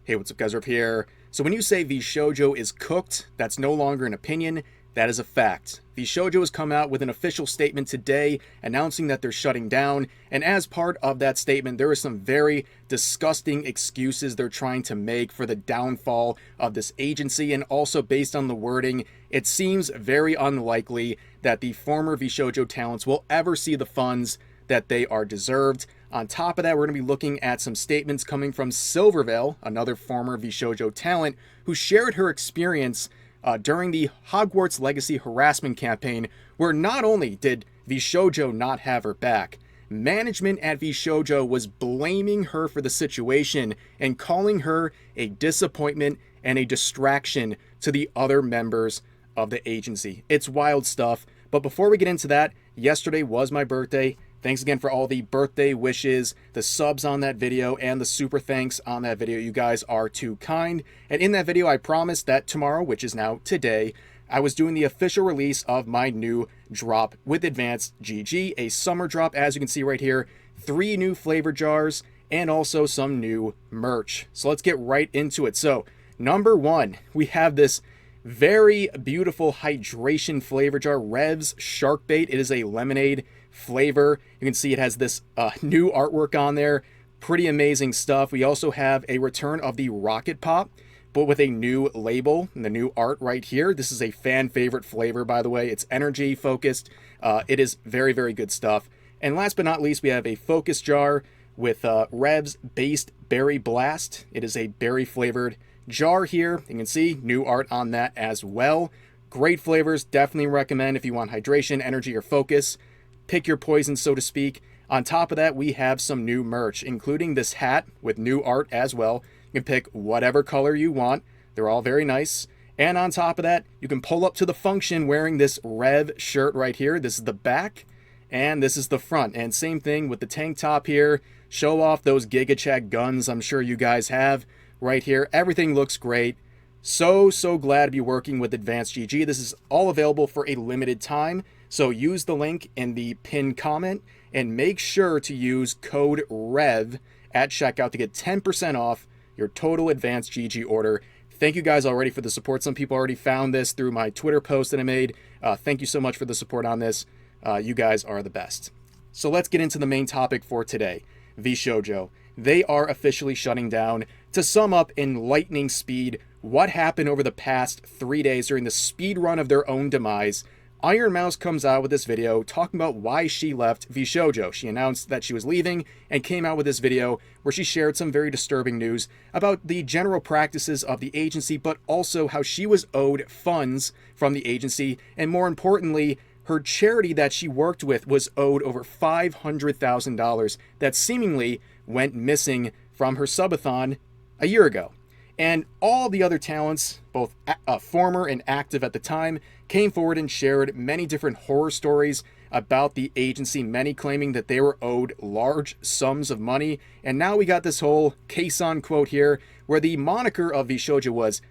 Hey, what's up guys, Rev here. So when you say VShojo is cooked, that's no longer an opinion, that is a fact. VShojo has come out with an official statement today announcing that they're shutting down, and as part of that statement, there are some very disgusting excuses they're trying to make for the downfall of this agency, and also based on the wording, it seems very unlikely that the former VShojo talents will ever see the funds that they are deserved. On top of that, we're going to be looking at some statements coming from Silvervale, another former VShojo talent, who shared her experience during the Hogwarts Legacy harassment campaign, where not only did VShojo not have her back, management at VShojo was blaming her for the situation and calling her a disappointment and a distraction to the other members of the agency. It's wild stuff, but before we get into that, yesterday was my birthday. Thanks again for all the birthday wishes, the subs on that video, and the super thanks on that video. You guys are too kind. And in that video, I promised that tomorrow, which is now today, I was doing the official release of my new drop with Advanced GG, a summer drop, as you can see right here, 3 new flavor jars, and also some new merch. So let's get right into it. So, number 1, we have this very beautiful hydration flavor jar, Revs Shark Bait. It is a lemonade flavor. You can see it has this new artwork on there. Pretty amazing stuff. We also have a return of the Rocket Pop, but with a new label and the new art right here. This is a fan favorite flavor, by the way. It's energy focused. It is very, very good stuff. And last but not least, we have a focus jar with Revs Based Berry Blast. It is a berry flavored jar here. You can see new art on that as well. Great flavors. Definitely recommend if you want hydration, energy, or focus. Pick your poison, so to speak. On top of that, we have some new merch, including this hat with new art as well. You can pick whatever color you want. They're all very nice. And on top of that, you can pull up to the function wearing this Rev shirt right here. This is the back, and this is the front. And same thing with the tank top here. Show off those GigaChat guns I'm sure you guys have right here. Everything looks great. So glad to be working with Advanced GG. This is all available for a limited time. So use the link in the pinned comment and make sure to use code REV at checkout to get 10% off your total Advanced GG order. Thank you guys already for the support. Some people already found this through my Twitter post that I made. Thank you so much for the support on this. You guys are the best. So let's get into the main topic for today. VShojo. They are officially shutting down. To sum up in lightning speed what happened over the past 3 days during the speed run of their own demise, Iron Mouse comes out with this video talking about why she left VShojo. She announced that she was leaving and came out with this video where she shared some very disturbing news about the general practices of the agency, but also how she was owed funds from the agency, and more importantly, her charity that she worked with was owed over $500,000 that seemingly went missing from her subathon a year ago. And all the other talents, both former and active at the time, came forward and shared many different horror stories about the agency, many claiming that they were owed large sums of money. And now we got this whole Keisan quote here, where the moniker of VShojo was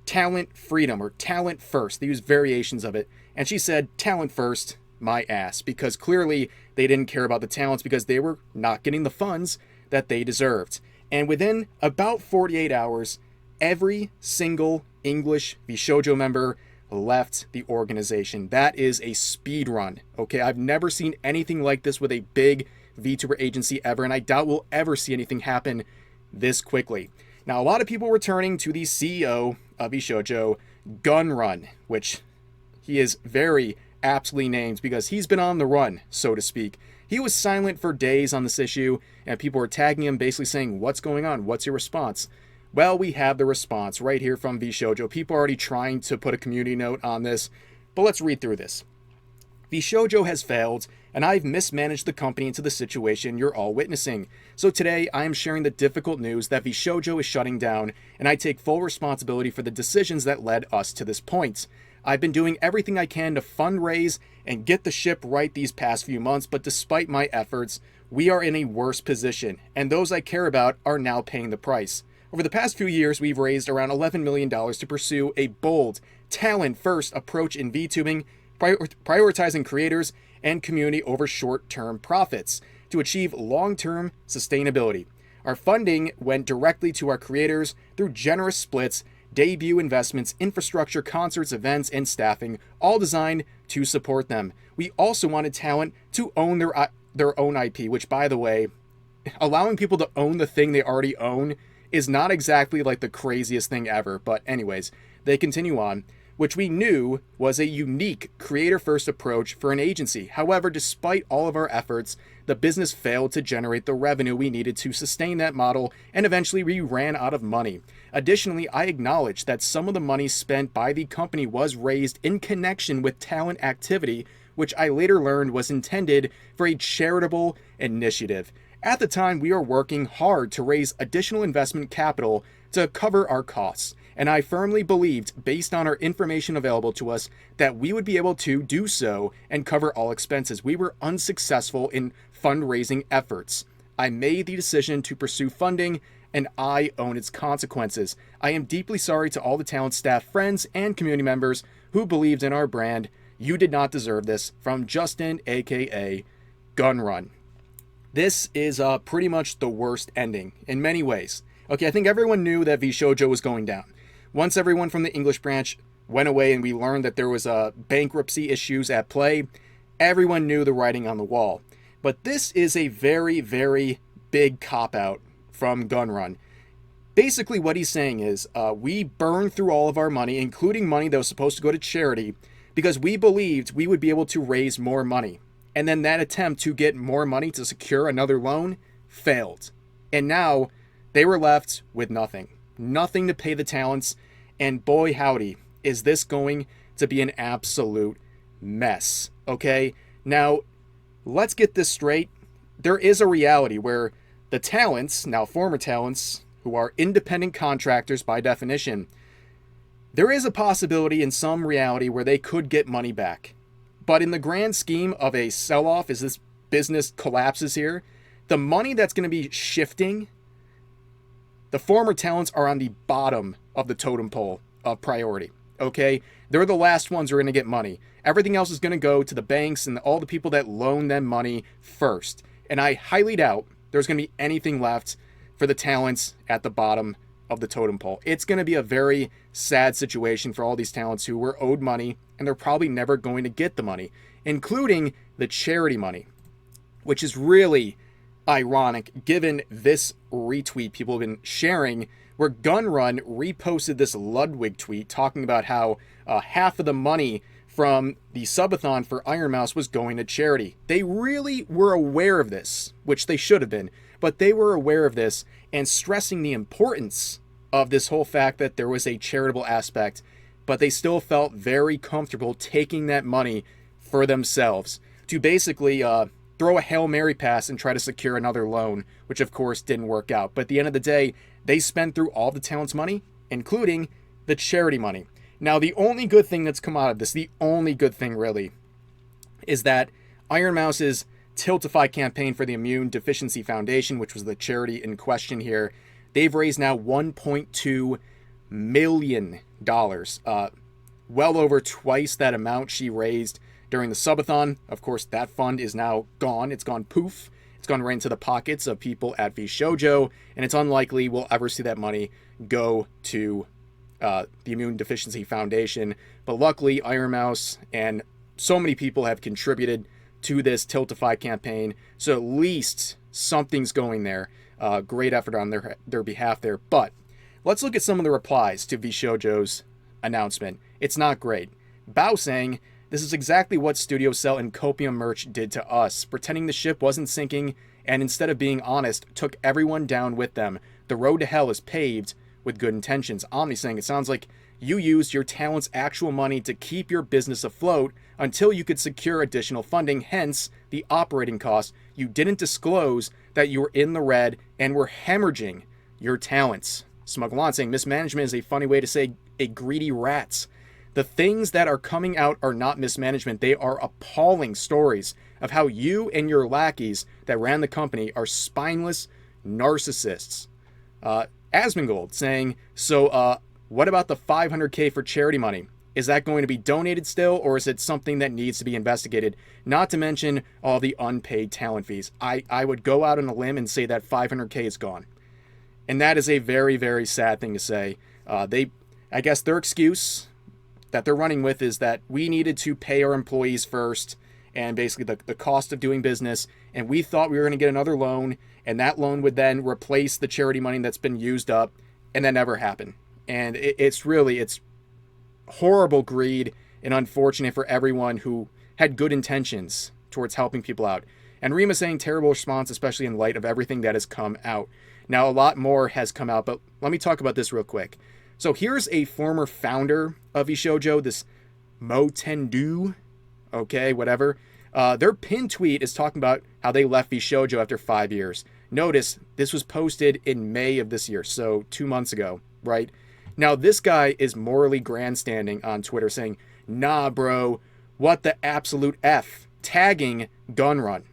talent freedom or talent first. They used variations of it. And she said, talent first, my ass, because clearly they didn't care about the talents because they were not getting the funds that they deserved. And within about 48 hours, every single English VShojo member left the organization. That is a speed run, okay? I've never seen anything like this with a big VTuber agency ever, and I doubt we'll ever see anything happen this quickly. Now, a lot of people returning to the CEO of VShojo, Gun Run, which he is very aptly named because he's been on the run, so to speak. He was silent for days on this issue, and people were tagging him, basically saying, what's going on? What's your response? Well, we have the response right here from VShojo. People are already trying to put a community note on this, but let's read through this. VShojo has failed, and I've mismanaged the company into the situation you're all witnessing. So today, I am sharing the difficult news that VShojo is shutting down, and I take full responsibility for the decisions that led us to this point. I've been doing everything I can to fundraise and get the ship right these past few months, but despite my efforts, we are in a worse position, and those I care about are now paying the price. Over the past few years, we've raised around $11 million to pursue a bold, talent-first approach in VTubing, prioritizing creators and community over short-term profits to achieve long-term sustainability. Our funding went directly to our creators through generous splits, debut investments, infrastructure, concerts, events, and staffing, all designed to support them. We also wanted talent to own their own IP, which, by the way, allowing people to own the thing they already own is not exactly like the craziest thing ever. But anyways, they continue on, which we knew was a unique creator-first approach for an agency. However, despite all of our efforts, the business failed to generate the revenue we needed to sustain that model, and eventually we ran out of money. Additionally, I acknowledge that some of the money spent by the company was raised in connection with talent activity, which I later learned was intended for a charitable initiative. At the time, we were working hard to raise additional investment capital to cover our costs, and I firmly believed, based on our information available to us, that we would be able to do so and cover all expenses. We were unsuccessful in fundraising efforts. I made the decision to pursue funding, and I own its consequences. I am deeply sorry to all the talent, staff, friends, and community members who believed in our brand. You did not deserve this. From Justin, aka Gunrun. This is pretty much the worst ending in many ways. Okay, I think everyone knew that VShojo was going down. Once everyone from the English branch went away and we learned that there was bankruptcy issues at play, everyone knew the writing on the wall. But this is a very, very big cop-out from Gunrun. Basically what he's saying is, we burned through all of our money, including money that was supposed to go to charity, because we believed we would be able to raise more money. And then that attempt to get more money to secure another loan failed. And now they were left with nothing. Nothing to pay the talents. And boy howdy, is this going to be an absolute mess. Okay? Now, let's get this straight. There is a reality where the talents, now former talents, who are independent contractors by definition, there is a possibility in some reality where they could get money back. But in the grand scheme of a sell-off, as this business collapses here, the money that's going to be shifting, the former talents are on the bottom of the totem pole of priority, okay? They're the last ones who are going to get money. Everything else is going to go to the banks and all the people that loan them money first. And I highly doubt there's going to be anything left for the talents at the bottom of the totem pole. It's going to be a very sad situation for all these talents who were owed money, and they're probably never going to get the money, including the charity money, which is really ironic given this retweet people have been sharing where Gunrun reposted this Ludwig tweet talking about how half of the money from the subathon for Iron Mouse was going to charity. They really were aware of this, which they should have been, but they were aware of this and stressing the importance of this whole fact that there was a charitable aspect, but they still felt very comfortable taking that money for themselves to basically throw a Hail Mary pass and try to secure another loan, which of course didn't work out. But at the end of the day, they spent through all the talent's money, including the charity money. Now, the only good thing that's come out of this, the only good thing really, is that Iron Mouse's Tiltify Campaign for the Immune Deficiency Foundation, which was the charity in question here, they've raised now $1.2 million. Well over twice that amount she raised during the subathon. Of course, that fund is now gone. It's gone poof. It's gone right into the pockets of people at VShojo, and it's unlikely we'll ever see that money go to the Immune Deficiency Foundation. But luckily, Iron Mouse and so many people have contributed to this Tiltify campaign, so at least something's going there. Great effort on their behalf there. But let's look at some of the replies to VShojo's announcement. It's not great. Bao saying, "This is exactly what Studio Cell and Copium Merch did to us, pretending the ship wasn't sinking, and instead of being honest, took everyone down with them. The road to hell is paved with good intentions." Omni saying, "It sounds like you used your talent's actual money to keep your business afloat until you could secure additional funding, hence the operating costs. You didn't disclose that you were in the red and were hemorrhaging your talents." Smugan saying, "Mismanagement is a funny way to say a greedy rats. The things that are coming out are not mismanagement. They are appalling stories of how you and your lackeys that ran the company are spineless narcissists." Asminold saying, "So, what about the $500K for charity money? Is that going to be donated still, or is it something that needs to be investigated? Not to mention all the unpaid talent fees." I would go out on a limb and say that $500K is gone. And that is a very, very sad thing to say. I guess their excuse that they're running with is that we needed to pay our employees first, and basically the cost of doing business, and we thought we were going to get another loan, and that loan would then replace the charity money that's been used up, and that never happened. And it's horrible greed, and unfortunate for everyone who had good intentions towards helping people out. And Rima saying terrible response, especially in light of everything that has come out. Now, a lot more has come out, but let me talk about this real quick. So here's a former founder of VShojo, this Motendu, okay, whatever. Their pinned tweet is talking about how they left VShojo after 5 years. Notice, this was posted in May of this year, so 2 months ago, right? Now, this guy is morally grandstanding on Twitter saying, nah, bro, what the absolute F? Tagging Gunrun.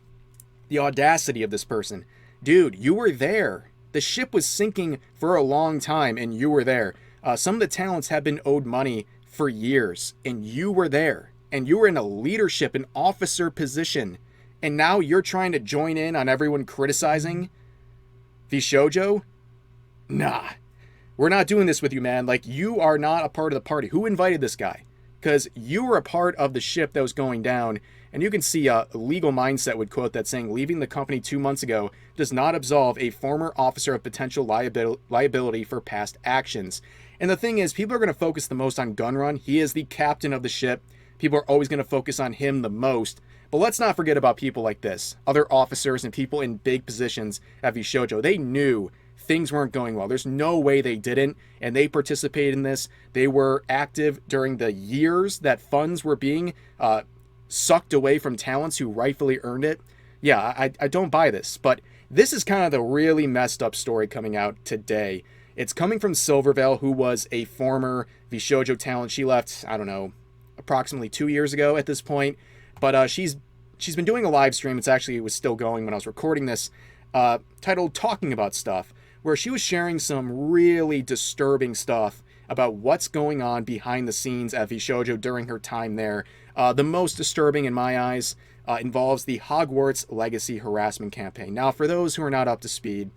The audacity of this person. Dude, you were there. The ship was sinking for a long time, and you were there. Some of the talents have been owed money for years, and you were there. And you were in a leadership, an officer position. And now you're trying to join in on everyone criticizing VShojo? Nah. We're not doing this with you, man. Like, you are not a part of the party. Who invited this guy? Because you were a part of the ship that was going down. And you can see a legal mindset would quote that saying, leaving the company 2 months ago does not absolve a former officer of potential liability for past actions. And the thing is, people are going to focus the most on Gunrun. He is the captain of the ship. People are always going to focus on him the most. But let's not forget about people like this. Other officers and people in big positions at VShojo. They knew things weren't going well. There's no way they didn't. And they participated in this. They were active during the years that funds were being sucked away from talents who rightfully earned it. Yeah, I don't buy this. But this is kind of the really messed up story coming out today. It's coming from Silvervale, who was a former VShojo talent. She left, I don't know, approximately 2 years ago at this point. But she's been doing a live stream. It was still going when I was recording this, titled Talking About Stuff, where she was sharing some really disturbing stuff about what's going on behind the scenes at VShojo during her time there. The most disturbing in my eyes involves the Hogwarts Legacy harassment campaign. Now, for those who are not up to speed,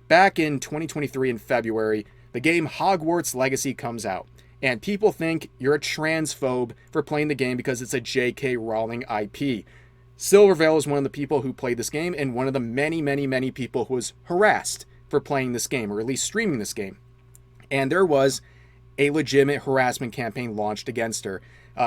back in 2023 in February, the game Hogwarts Legacy comes out. And people think you're a transphobe for playing the game because it's a J.K. Rowling IP. Silvervale is one of the people who played this game, and one of the many, many, many people who was harassed for playing this game, or at least streaming this game. And there was a legitimate harassment campaign launched against her.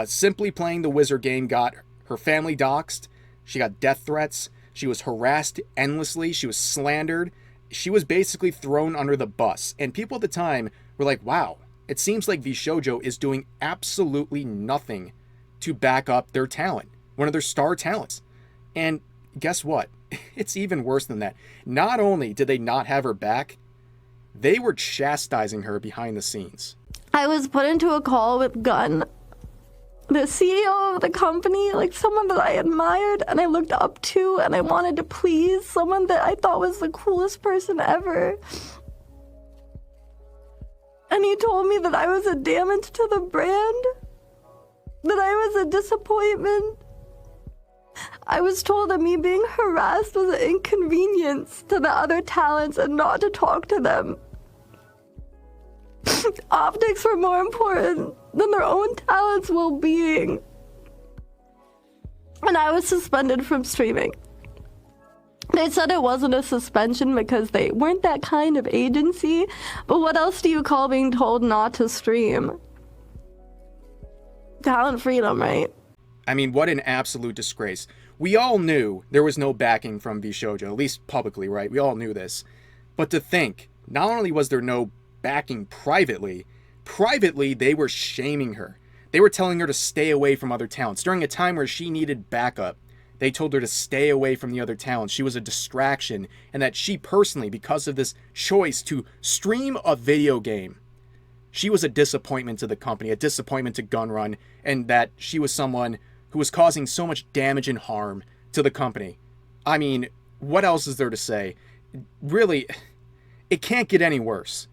Simply playing the Wizard game got her family doxxed. She got death threats. She was harassed endlessly. She was slandered. She was basically thrown under the bus. And people at the time were like, wow, it seems like VShojo is doing absolutely nothing to back up their talent, one of their star talents. And guess what? It's even worse than that. Not only did they not have her back, they were chastising her behind the scenes. I was put into a call with Gunn, the CEO of the company, like someone that I admired and I looked up to and I wanted to please, someone that I thought was the coolest person ever. And he told me that I was a damage to the brand, that I was a disappointment. I was told that me being harassed was an inconvenience to the other talents and not to talk to them. Optics were more important than their own talents' well-being. And I was suspended from streaming. They said it wasn't a suspension because they weren't that kind of agency, but what else do you call being told not to stream? Talent freedom, right? I mean, what an absolute disgrace. We all knew there was no backing from VShojo, at least publicly, right? We all knew this. But to think, not only was there no backing privately, they were shaming her. They were telling her to stay away from other talents. During a time where she needed backup, they told her to stay away from the other talents. She was a distraction, and that she personally, because of this choice to stream a video game, she was a disappointment to the company, a disappointment to Gunrun, and that she was someone who was causing so much damage and harm to the company. I mean, what else is there to say? Really, it can't get any worse.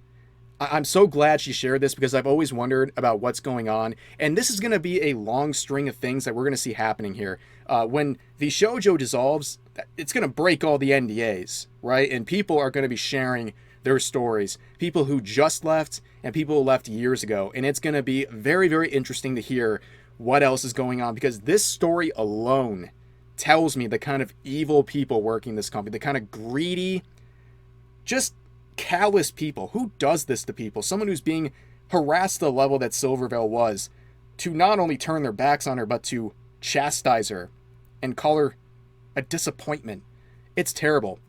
I'm so glad she shared this because I've always wondered about what's going on. And this is going to be a long string of things that we're going to see happening here. When VShojo dissolves, it's going to break all the NDAs, right? And people are going to be sharing their stories. People who just left and people who left years ago. And it's going to be very, very interesting to hear what else is going on, because this story alone tells me the kind of evil people working this company, the kind of greedy, just callous people. Who does this to people? Someone who's being harassed to the level that Silvervale was, to not only turn their backs on her, but to chastise her and call her a disappointment. It's terrible.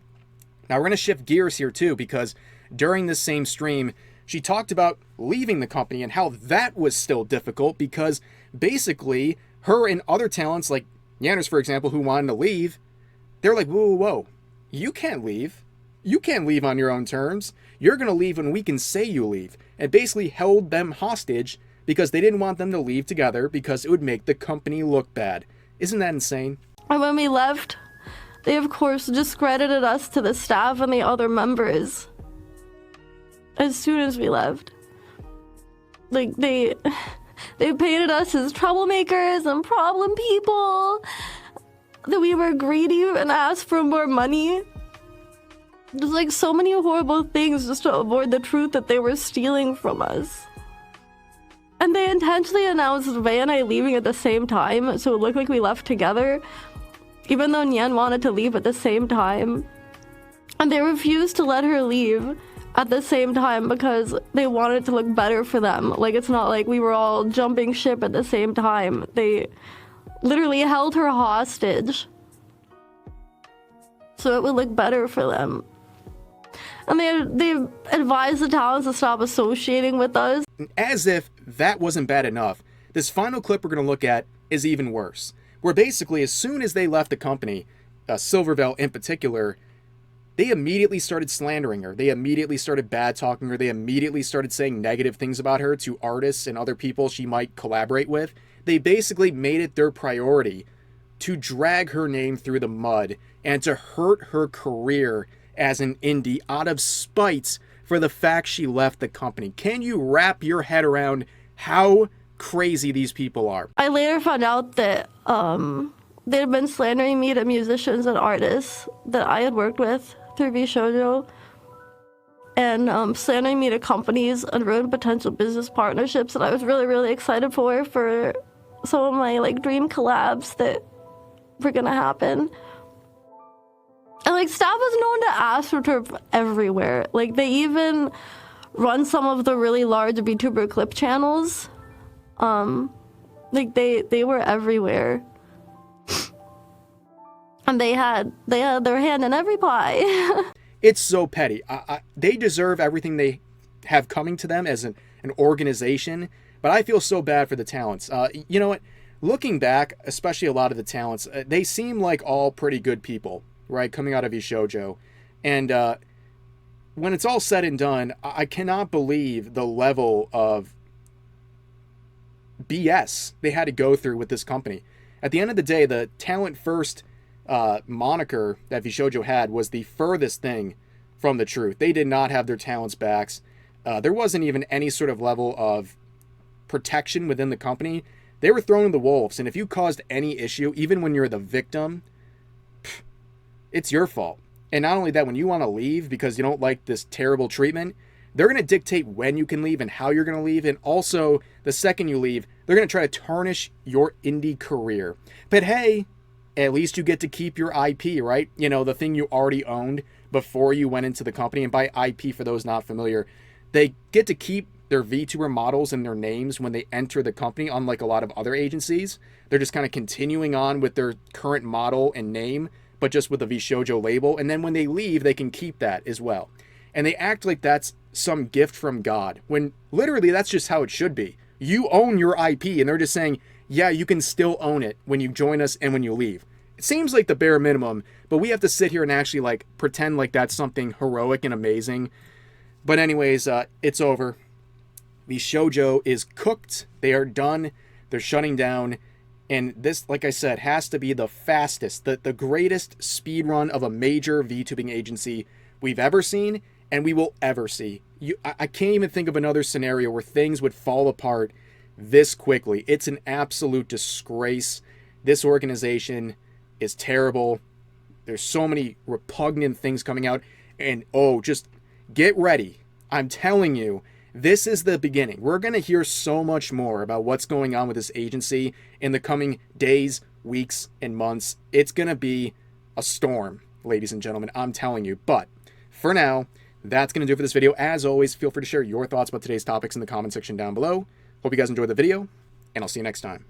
Now we're going to shift gears here too, because during this same stream, she talked about leaving the company and how that was still difficult, because basically her and other talents like Yanners, for example, who wanted to leave, they're like, whoa, whoa, whoa, you can't leave. You can't leave on your own terms. You're going to leave when we can say you leave. And basically held them hostage because they didn't want them to leave together because it would make the company look bad. Isn't that insane? And when we left, they of course discredited us to the staff and the other members. As soon as we left. Like, they painted us as troublemakers and problem people. That we were greedy and asked for more money. There's like so many horrible things just to avoid the truth that they were stealing from us. And they intentionally announced Vei and I leaving at the same time, so it looked like we left together, even though Nyan wanted to leave at the same time. And they refused to let her leave at the same time because they wanted it to look better for them. Like, it's not like we were all jumping ship at the same time. They literally held her hostage so it would look better for them. And they advised the talents to stop associating with us. As if that wasn't bad enough, this final clip we're going to look at is even worse. Where basically, as soon as they left the company, Silvervale in particular, they immediately started slandering her. They immediately started bad-talking her. They immediately started saying negative things about her to artists and other people she might collaborate with. They basically made it their priority to drag her name through the mud and to hurt her career as an indie out of spite for the fact she left the company. Can you wrap your head around how crazy these people are? I later found out that they had been slandering me to musicians and artists that I had worked with through VShojo, and slandering me to companies and ruined potential business partnerships that I was really, really excited for some of my like dream collabs that were gonna happen. And like, staff was known to ask for her everywhere. Like, they even run some of the really large VTuber clip channels. Like, they were everywhere. And they had their hand in every pie. It's so petty. They deserve everything they have coming to them as an organization, but I feel so bad for the talents. You know what? Looking back, especially a lot of the talents, they seem like all pretty good people, right, coming out of VShojo. And when it's all said and done, I cannot believe the level of BS they had to go through with this company. At the end of the day, the talent first moniker that VShojo had was the furthest thing from the truth. They did not have their talents' backs. There wasn't even any sort of level of protection within the company. They were thrown to the wolves, and if you caused any issue, even when you're the victim, it's your fault. And not only that, when you want to leave because you don't like this terrible treatment, they're going to dictate when you can leave and how you're going to leave. And also, the second you leave, they're going to try to tarnish your indie career. But hey, at least you get to keep your IP, right? You know, the thing you already owned before you went into the company. And by IP, for those not familiar, they get to keep their VTuber models and their names when they enter the company, unlike a lot of other agencies. They're just kind of continuing on with their current model and name, but just with a VShojo label. And then when they leave, they can keep that as well. And they act like that's some gift from God, when literally that's just how it should be. You own your IP, and they're just saying, yeah, you can still own it when you join us and when you leave. It seems like the bare minimum, but we have to sit here and actually like pretend like that's something heroic and amazing. But anyways, it's over. VShojo is cooked. They are done. They're shutting down. And this, like I said, has to be the fastest, the greatest speed run of a major VTubing agency we've ever seen and we will ever see. I can't even think of another scenario where things would fall apart this quickly. It's an absolute disgrace. This organization is terrible. There's so many repugnant things coming out. And, oh, just get ready. I'm telling you, this is the beginning. We're going to hear so much more about what's going on with this agency in the coming days, weeks, and months. It's going to be a storm, ladies and gentlemen, I'm telling you. But for now, that's going to do it for this video. As always, feel free to share your thoughts about today's topics in the comment section down below. Hope you guys enjoyed the video, and I'll see you next time.